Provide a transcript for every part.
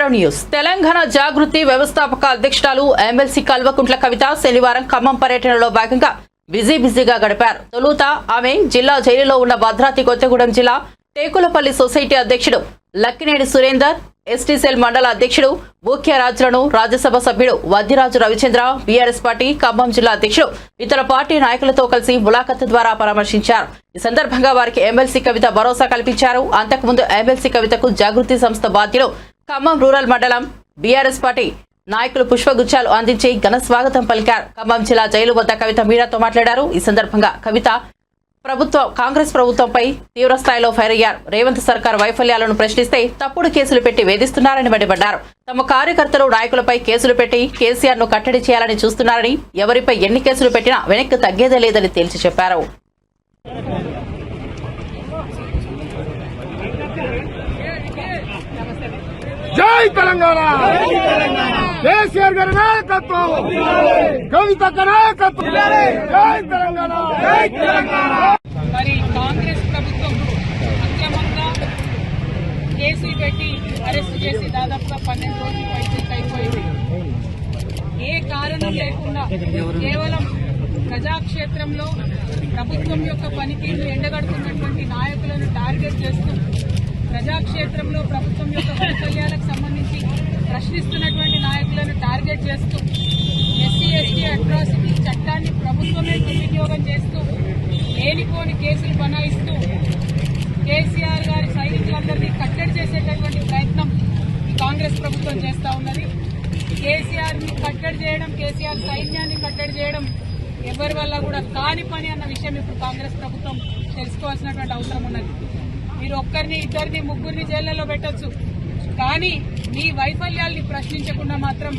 నమస్కారం న్యూస్ తెలంగాణ జాగృతి వ్యవస్థాపక అధ్యక్షురాలు ఎమ్మెల్సీ కల్వకుంట్ల కవిత శనివారం ఖమ్మం పర్యటనలో భాగంగా బిజీగా గడిపారు. తొలుత ఆమె జిల్లా జైలులో ఉన్న భద్రాద్రి కొత్తగూడెం జిల్లా టేకులపల్లి సొసైటీ అధ్యక్షుడు లక్కినేని సురేందర్, ఎస్టీ సెల్ మండల అధ్యక్షుడు ముఖ్య రాజులను, రాజ్యసభ సభ్యుడు వద్దిరాజు రవిచంద్ర, బీఆర్ఎస్ పార్టీ ఖమ్మం జిల్లా అధ్యక్షుడు ఇతర పార్టీ నాయకులతో కలిసి ములాఖత్ ద్వారా పరామర్శించారు. ఈ సందర్భంగా వారికి ఎమ్మెల్సీ కవిత భరోసా కల్పించారు. అంతకుముందు ఎమ్మెల్సీ కవితకు జాగృతి సంస్థ బాధ్యులు ఖమ్మం రూరల్ మండలం బీఆర్ఎస్ పార్టీ నాయకులు పుష్పగుచ్చాలు అందించి ఘన స్వాగతం పలికారు. ఖమ్మం జిల్లా జైలు వద్ద కవిత మీడియాతో మాట్లాడారు. ఈ సందర్భంగా కవిత కాంగ్రెస్ ప్రభుత్వంపై తీవ్రస్థాయిలో ఫైర్ అయ్యారు. రేవంత్ సర్కార్ వైఫల్యాలను ప్రశ్నిస్తే తప్పుడు కేసులు పెట్టి వేధిస్తున్నారని మండిపడ్డారు. తమ కార్యకర్తలు, నాయకులపై కేసులు పెట్టి కేసీఆర్ ను కట్టడి చేయాలని చూస్తున్నారని, ఎవరిపై ఎన్ని కేసులు పెట్టినా వెనక్కి తగ్గేదే లేదని తేల్చి చెప్పారు. జై తెలంగాణ, కేసీఆర్ గారి నాయకత్వం, కవిత నాయకత్వం, జై తెలంగాణ, జై తెలంగాణ. మరి కాంగ్రెస్ ప్రభుత్వం అక్రమంగా కేసులు పెట్టి అరెస్ట్ చేసి దాదాపుగా 12 రోజులు అయిపోయింది. ఏ కారణం లేకుండా కేవలం ప్రజాక్షేత్రంలో ప్రభుత్వం యొక్క పనితీరును ఎండగడుతున్నటువంటి నాయకులను టార్గెట్ చేస్తూ, ప్రజాక్షేత్రంలో ప్రభుత్వం యొక్క వైఫల్యాలకు సంబంధించి ప్రశ్నిస్తున్నటువంటి నాయకులను టార్గెట్ చేస్తూ, ఎస్సీ ఎస్టీ అట్రాసిటీ చట్టాన్ని ప్రభుత్వమే దుర్వినియోగం చేస్తూ, లేనిపోని కేసులు బనాయిస్తూ కేసీఆర్ గారి సైనికులందరినీ కట్టడి చేసేటటువంటి ప్రయత్నం ఈ కాంగ్రెస్ ప్రభుత్వం చేస్తా ఉన్నది. కేసీఆర్ ని కట్టడి చేయడం, కేసీఆర్ సైన్యాన్ని కట్టడి చేయడం ఎవరి వల్ల కూడా కాని పని అన్న విషయం ఇప్పుడు కాంగ్రెస్ ప్రభుత్వం తెలుసుకోవాల్సినటువంటి అవసరం ఉన్నది. మీరు ఒక్కరిని, ఇద్దరిని, ముగ్గురిని జైళ్లలో పెట్టొచ్చు, కానీ మీ వైఫల్యాల్ని ప్రశ్నించకుండా మాత్రం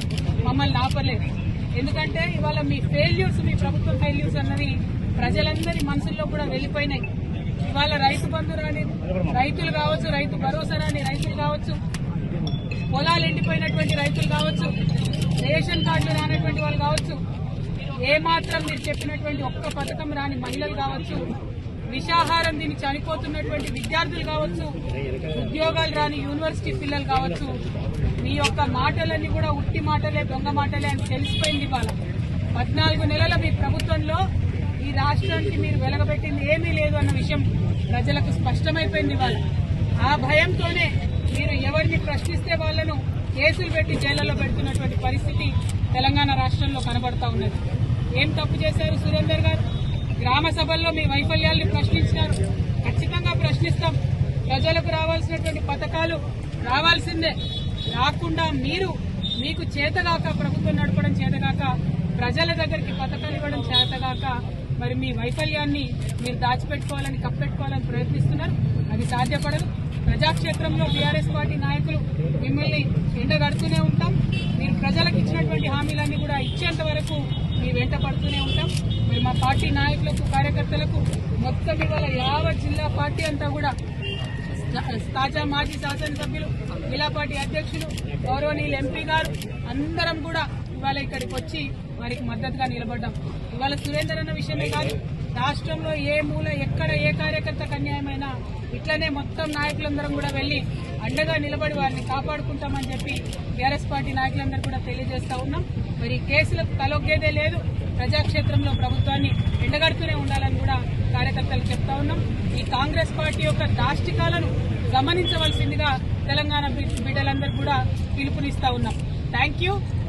మమ్మల్ని ఆపలేదు. ఎందుకంటే ఇవాళ మీ ఫెయిల్యూర్స్, మీ ప్రభుత్వ ఫెయిల్యూర్స్ అన్నది ప్రజలందరి మనసుల్లో కూడా వెళ్ళిపోయినాయి. ఇవాళ రైతు బంధు రాని రైతులు కావచ్చు, రైతు భరోసా రాని రైతులు కావచ్చు, పొలాలు ఎండిపోయినటువంటి రైతులు కావచ్చు, రేషన్ కార్డులు రానటువంటి వాళ్ళు కావచ్చు, ఏమాత్రం మీరు చెప్పినటువంటి ఒక్క పథకం రాని మహిళలు కావచ్చు, విషాహారం దీన్ని చనిపోతున్నటువంటి విద్యార్థులు కావచ్చు, ఉద్యోగాలు రాని యూనివర్సిటీ పిల్లలు కావచ్చు, మీ యొక్క మాటలన్నీ కూడా ఉట్టి మాటలే, దొంగ మాటలే అని తెలిసిపోయింది. ఇవాళ 14 నెలల మీ ప్రభుత్వంలో ఈ రాష్ట్రానికి మీరు వెలగబెట్టింది ఏమీ లేదు అన్న విషయం ప్రజలకు స్పష్టమైపోయింది. ఇవాళ ఆ భయంతోనే మీరు ఎవరిని ప్రశ్నిస్తే వాళ్లను కేసులు పెట్టి జైళ్లలో పెడుతున్నటువంటి పరిస్థితి తెలంగాణ రాష్ట్రంలో కనబడతా ఉన్నది. ఏం తప్పు చేశారు సురేందర్ గారు? గ్రామ సభల్లో మీ వైఫల్యాల్ని ప్రశ్నించినారు. ఖచ్చితంగా ప్రశ్నిస్తాం. ప్రజలకు రావాల్సినటువంటి పథకాలు రావాల్సిందే. రాకుండా మీకు చేతగాక, ప్రభుత్వం నడపడం చేతగాక, ప్రజల దగ్గరికి పథకాలు ఇవ్వడం చేతగాక, మరి మీ వైఫల్యాన్ని మీరు దాచిపెట్టుకోవాలని, కప్పెట్టుకోవాలని ప్రయత్నిస్తున్నారు. అది సాధ్యపడదు. ప్రజాక్షేత్రంలో బీఆర్ఎస్ పార్టీ నాయకులు మిమ్మల్ని ఎండగడుతూనే ఉంటాం. మీరు ప్రజలకు ఇచ్చినటువంటి హామీలన్నీ కూడా ఇచ్చేంత వరకు మీ వెంట పడుతూనే ఉంటాం. మరి మా పార్టీ నాయకులకు, కార్యకర్తలకు మొత్తం ఇవాళ యావత్ జిల్లా పార్టీ అంతా కూడా, తాజా మాజీ శాసనసభ్యులు, జిల్లా పార్టీ అధ్యక్షులు, గౌరవనీయులు ఎంపీ గారు అందరం కూడా ఇవాళ ఇక్కడికి వచ్చి వారికి మద్దతుగా నిలబడ్డాం. ఇవాళ సురేందర్ అన్న విషయమే కాదు, రాష్ట్రంలో ఏ మూల, ఎక్కడ ఏ కార్యకర్తకు అన్యాయమైనా ఇట్లనే మొత్తం నాయకులందరం కూడా వెళ్లి అండగా నిలబడి వారిని కాపాడుకుంటామని చెప్పి టీఆర్ఎస్ పార్టీ నాయకులందరూ కూడా తెలియజేస్తా ఉన్నాం. మరి కేసులకు తలొగ్గేదే లేదు. ప్రజాక్షేత్రంలో ప్రభుత్వాన్ని ఎండగడుతూనే ఉండాలని కూడా కార్యకర్తలు చెప్తా ఉన్నాం. ఈ కాంగ్రెస్ పార్టీ యొక్క దాష్టికాలను గమనించవలసిందిగా తెలంగాణ బిడ్డలందరూ కూడా పిలుపునిస్తా ఉన్నాం. Thank you.